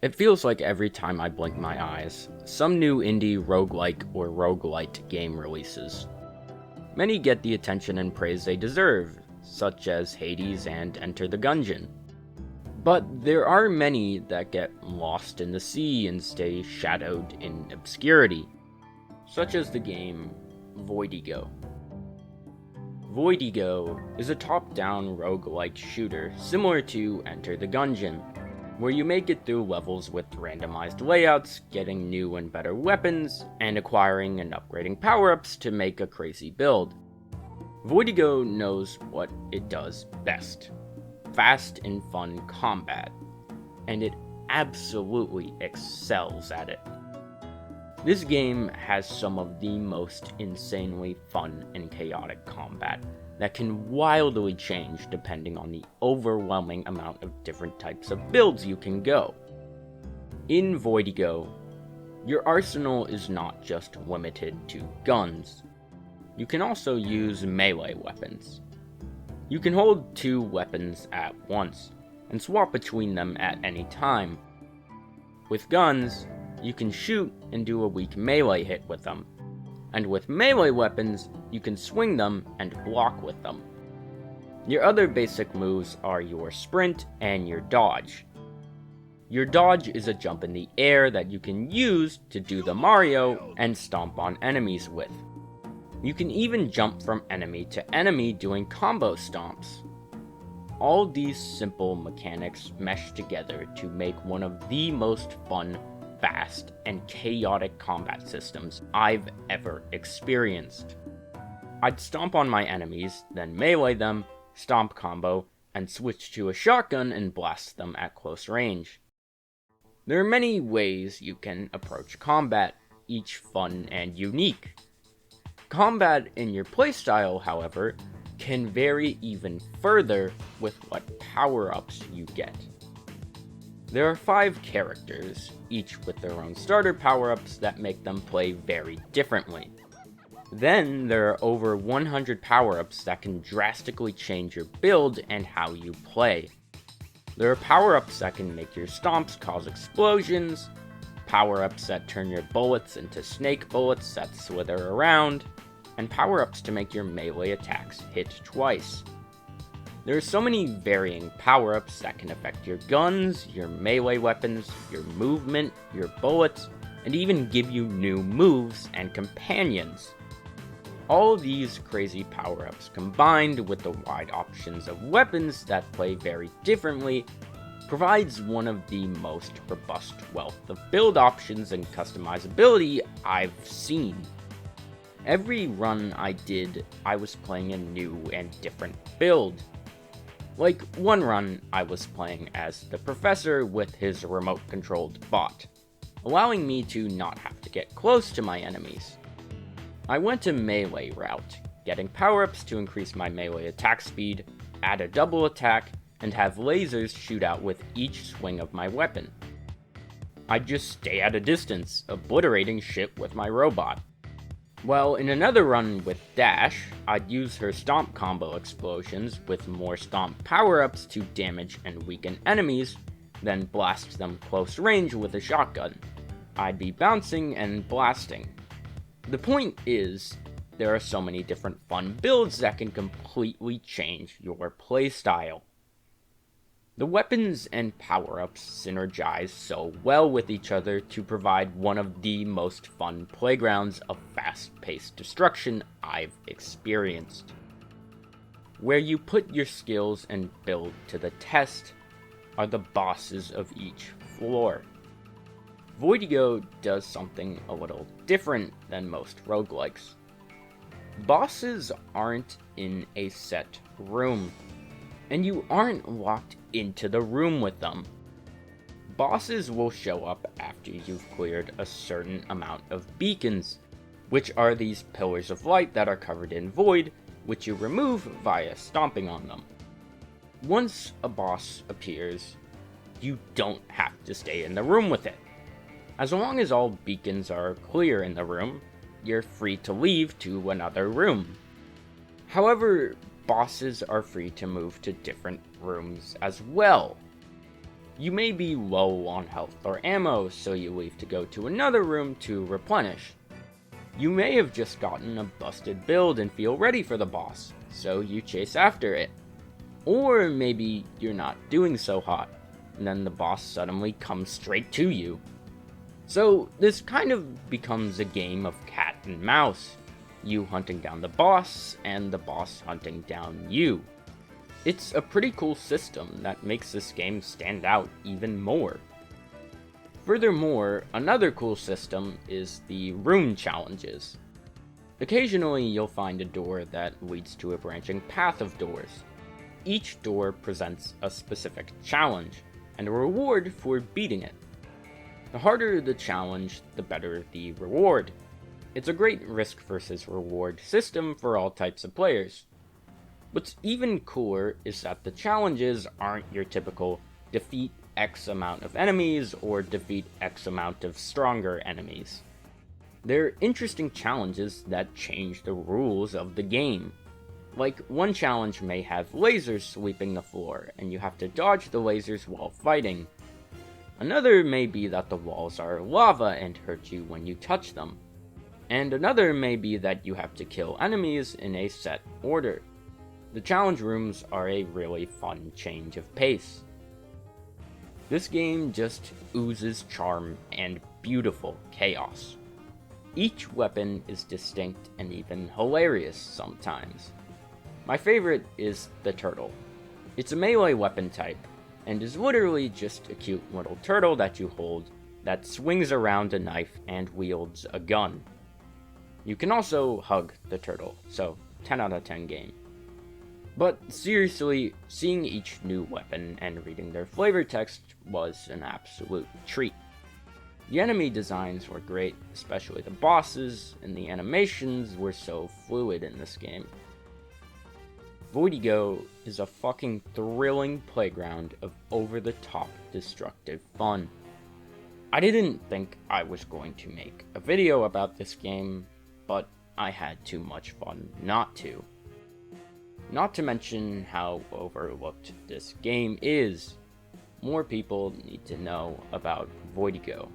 It feels like every time I blink my eyes, some new indie roguelike or roguelite game releases. Many get the attention and praise they deserve, such as Hades and Enter the Gungeon. But there are many that get lost in the sea and stay shadowed in obscurity, such as the game Voidigo. Voidigo is a top-down roguelike shooter similar to Enter the Gungeon, where you make it through levels with randomized layouts, getting new and better weapons, and acquiring and upgrading power-ups to make a crazy build. Voidigo knows what it does best: fast and fun combat, and it absolutely excels at it. This game has some of the most insanely fun and chaotic combat that can wildly change depending on the overwhelming amount of different types of builds you can go. In Voidigo, your arsenal is not just limited to guns. You can also use melee weapons. You can hold two weapons at once, and swap between them at any time. With guns, you can shoot and do a weak melee hit with them, and with melee weapons, you can swing them and block with them. Your other basic moves are your sprint and your dodge. Your dodge is a jump in the air that you can use to do the Mario and stomp on enemies with. You can even jump from enemy to enemy doing combo stomps. All these simple mechanics mesh together to make one of the most fun, fast, and chaotic combat systems I've ever experienced. I'd stomp on my enemies, then melee them, stomp combo, and switch to a shotgun and blast them at close range. There are many ways you can approach combat, each fun and unique. Combat in your playstyle, however, can vary even further with what power-ups you get. There are 5 characters, each with their own starter power-ups that make them play very differently. Then there are over 100 power-ups that can drastically change your build and how you play. There are power-ups that can make your stomps cause explosions, power-ups that turn your bullets into snake bullets that slither around, and power-ups to make your melee attacks hit twice. There are so many varying power-ups that can affect your guns, your melee weapons, your movement, your bullets, and even give you new moves and companions. All these crazy power-ups combined with the wide options of weapons that play very differently provides one of the most robust wealth of build options and customizability I've seen. Every run I did, I was playing a new and different build. Like one run, I was playing as the professor with his remote-controlled bot, allowing me to not have to get close to my enemies. I went a melee route, getting power-ups to increase my melee attack speed, add a double attack, and have lasers shoot out with each swing of my weapon. I'd just stay at a distance, obliterating shit with my robot. While in another run with Dash, I'd use her stomp combo explosions with more stomp power-ups to damage and weaken enemies, then blast them close range with a shotgun. I'd be bouncing and blasting. The point is, there are so many different fun builds that can completely change your playstyle. The weapons and power-ups synergize so well with each other to provide one of the most fun playgrounds of fast-paced destruction I've experienced. Where you put your skills and build to the test are the bosses of each floor. Voidigo does something a little different than most roguelikes. Bosses aren't in a set room, and you aren't locked into the room with them. Bosses will show up after you've cleared a certain amount of beacons, which are these pillars of light that are covered in void, which you remove via stomping on them. Once a boss appears, you don't have to stay in the room with it. As long as all beacons are clear in the room, you're free to leave to another room. However, bosses are free to move to different rooms as well. You may be low on health or ammo, so you leave to go to another room to replenish. You may have just gotten a busted build and feel ready for the boss, so you chase after it. Or maybe you're not doing so hot, and then the boss suddenly comes straight to you. So this kind of becomes a game of cat and mouse, you hunting down the boss, and the boss hunting down you. It's a pretty cool system that makes this game stand out even more. Furthermore, another cool system is the room challenges. Occasionally you'll find a door that leads to a branching path of doors. Each door presents a specific challenge, and a reward for beating it. The harder the challenge, the better the reward. It's a great risk versus reward system for all types of players. What's even cooler is that the challenges aren't your typical defeat X amount of enemies or defeat X amount of stronger enemies. They're interesting challenges that change the rules of the game. Like, one challenge may have lasers sweeping the floor, and you have to dodge the lasers while fighting. Another may be that the walls are lava and hurt you when you touch them. And another may be that you have to kill enemies in a set order. The challenge rooms are a really fun change of pace. This game just oozes charm and beautiful chaos. Each weapon is distinct and even hilarious sometimes. My favorite is the turtle. It's a melee weapon type, and is literally just a cute little turtle that you hold that swings around a knife and wields a gun. You can also hug the turtle, so 10 out of 10 game. But seriously, seeing each new weapon and reading their flavor text was an absolute treat. The enemy designs were great, especially the bosses, and the animations were so fluid in this game. Voidigo is a fucking thrilling playground of over-the-top destructive fun. I didn't think I was going to make a video about this game, but I had too much fun not to. Not to mention how overlooked this game is. More people need to know about Voidigo.